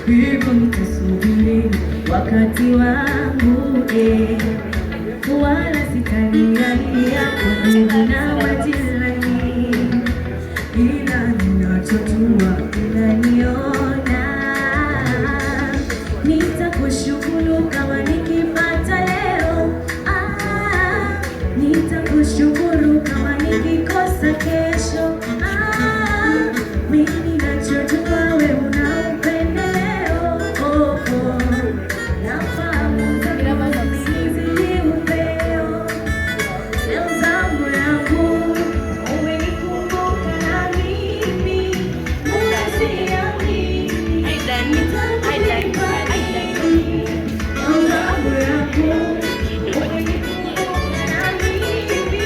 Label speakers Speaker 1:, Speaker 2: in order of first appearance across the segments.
Speaker 1: hivyo nitasubiri wakati wangu, wala sitaniangalia kwa ndugu na majirani, ila ninachojua unaniona. Nitakushukuru kama nikipata leo, nitakushukuru kama nikikosa kesho. Mimi ninachojua wewe una upendeleo, nafahamu zizidi upeo. Leo zamu yangu umenikumbuka na mimi, unasiamini nitakulipa nini? Leo zamu yangu umenikumbuka na mimi,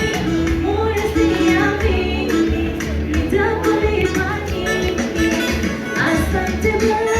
Speaker 1: unasiamini nitakulipa nini? Asante.